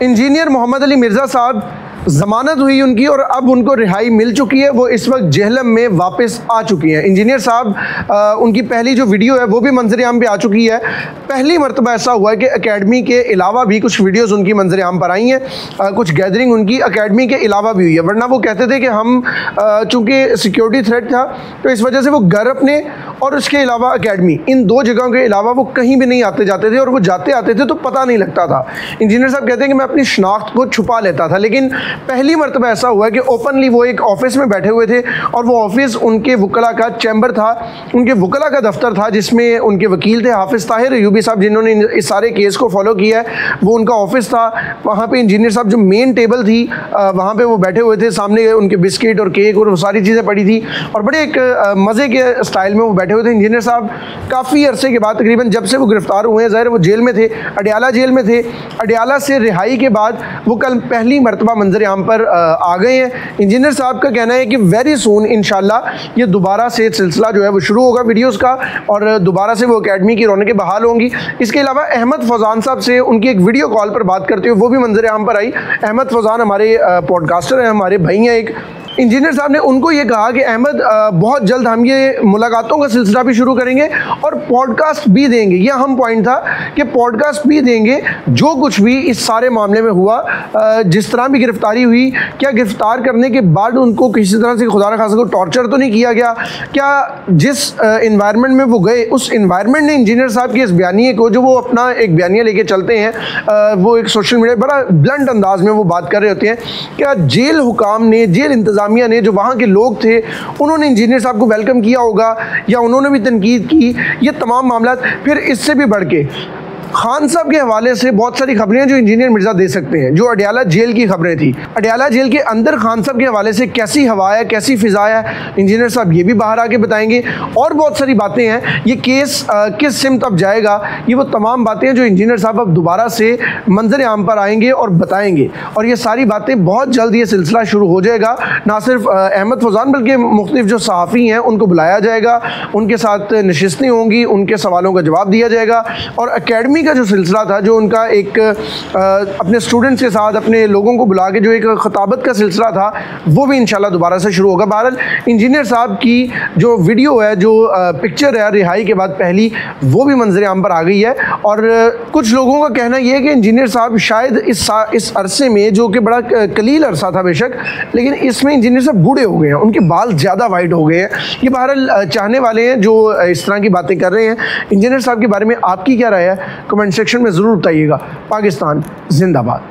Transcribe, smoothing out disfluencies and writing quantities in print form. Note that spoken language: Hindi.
इंजीनियर मोहम्मद अली मिर्ज़ा साहब ज़मानत हुई उनकी और अब उनको रिहाई मिल चुकी है। वो इस वक्त जेहलम में वापस आ चुकी हैं। इंजीनियर साहब उनकी पहली जो वीडियो है वो भी मंजर आम पे आ चुकी है। पहली मरतबा ऐसा हुआ है कि एकेडमी के अलावा भी कुछ वीडियोज़ उनकी मंजर आम पर आई हैं। कुछ गैदरिंग उनकी एकेडमी के अलावा भी हुई है, वरना वो कहते थे कि हम चूँकि सिक्योरिटी थ्रेट था तो इस वजह से वो घर अपने और उसके अलावा एकेडमी, इन दो जगहों के अलावा वो कहीं भी नहीं आते जाते थे, और वो जाते आते थे तो पता नहीं लगता था। इंजीनियर साहब कहते हैं कि मैं अपनी शनाख्त को छुपा लेता था, लेकिन पहली मरतबा ऐसा हुआ है कि ओपनली वो एक ऑफिस में बैठे हुए थे और वो ऑफिस उनके वकला का चैम्बर था, उनके वकला का दफ्तर था, जिसमें उनके वकील थे हाफिज़ ताहिर अयूबी साहब, जिन्होंने इस सारे केस को फॉलो किया है। वो उनका ऑफिस था। वहाँ पे इंजीनियर साहब जो मेन टेबल थी वहाँ पे वो बैठे हुए थे, सामने उनके बिस्किट और केक और वो सारी चीज़ें पड़ी थी, और बड़े एक मज़े के स्टाइल में वो बैठे हुए थे। इंजीनियर साहब काफ़ी अरसे के बाद, तकरीबन जब से वो गिरफ्तार हुए हैं, ज़ाहिर वो जेल में थे, अडयाला जेल में थे। अडयाला से रिहाई के बाद वो कल पहली मरतबा मंजर आम पर आ गए हैं। इंजीनियर साहब का कहना है कि वेरी सून इंशाल्लाह ये दोबारा से सिलसिला जो है वो शुरू होगा वीडियोस का, और दोबारा से वो एकेडमी की रौनकें बहाल होंगी। इसके अलावा अहमद फौजान साहब से उनकी एक वीडियो कॉल पर बात करते हुए वो भी मंजर आम पर आई। अहमद फौजान हमारे पॉडकास्टर हैं, हमारे भाई हैं एक। इंजीनियर साहब ने उनको ये कहा कि अहमद बहुत जल्द हम ये मुलाकातों का सिलसिला भी शुरू करेंगे और पॉडकास्ट भी देंगे। यह अहम पॉइंट था कि पॉडकास्ट भी देंगे जो कुछ भी इस सारे मामले में हुआ, जिस तरह भी गिरफ्तारी हुई, क्या गिरफ्तार करने के बाद उनको किसी तरह से खुदा न खास्ता को टॉर्चर तो नहीं किया गया, क्या जिस इन्वायरमेंट में वो गए उस इन्वायरमेंट ने इंजीनियर साहब के इस बयानिए को, जो वो अपना एक बयानिया लेके चलते हैं, वो एक सोशल मीडिया बड़ा ब्लंट अंदाज में वो बात कर रहे होते हैं, क्या जेल हुकाम ने, जेल इंतज़ामिया ने, जो वहाँ के लोग थे, उन्होंने इंजीनियर साहब को वेलकम किया होगा या उन्होंने भी तनकीद की। ये तमाम मामला फिर इससे भी बढ़ के खान साहब के हवाले से बहुत सारी खबरें जो इंजीनियर मिर्ज़ा दे सकते हैं, जो अडयाला जेल की खबरें थी, अडयाला जेल के अंदर खान साहब के हवाले से कैसी हवा है, कैसी फ़िज़ा है, इंजीनियर साहब ये भी बाहर आके बताएंगे। और बहुत सारी बातें हैं, ये केस किस सिमत अब जाएगा, ये वो तमाम बातें हैं जो इंजीनियर साहब अब दोबारा से मंजर आम पर आएंगे और बताएंगे। और ये सारी बातें बहुत जल्द ये सिलसिला शुरू हो जाएगा। ना सिर्फ अहमद फौजान बल्कि मुख्तलिफ जो सहाफ़ी हैं उनको बुलाया जाएगा, उनके साथ नशिस्तें होंगी, उनके सवालों का जवाब दिया जाएगा। और एकेडमी का जो सिलसिला था, जो उनका एक अपने स्टूडेंट्स के साथ, अपने लोगों को बुला के जो एक खिताबत का सिलसिला था, वो भी इंशाल्लाह दोबारा से शुरू होगा। बहरहाल इंजीनियर साहब की जो वीडियो है, जो पिक्चर है रिहाई के बाद पहली, वो भी मंजर आम पर आ गई है। और कुछ लोगों का कहना यह है कि इंजीनियर साहब शायद इस अरसे में, जो कि बड़ा कलील अरसा था बेशक, लेकिन इसमें इंजीनियर साहब बूढ़े हो गए हैं, उनके बाल ज़्यादा वाइट हो गए हैं। ये बहरहाल चाहने वाले हैं जो इस तरह की बातें कर रहे हैं। इंजीनियर साहब के बारे में आपकी क्या राय है, कमेंट सेक्शन में ज़रूर बताइएगा। पाकिस्तान जिंदाबाद।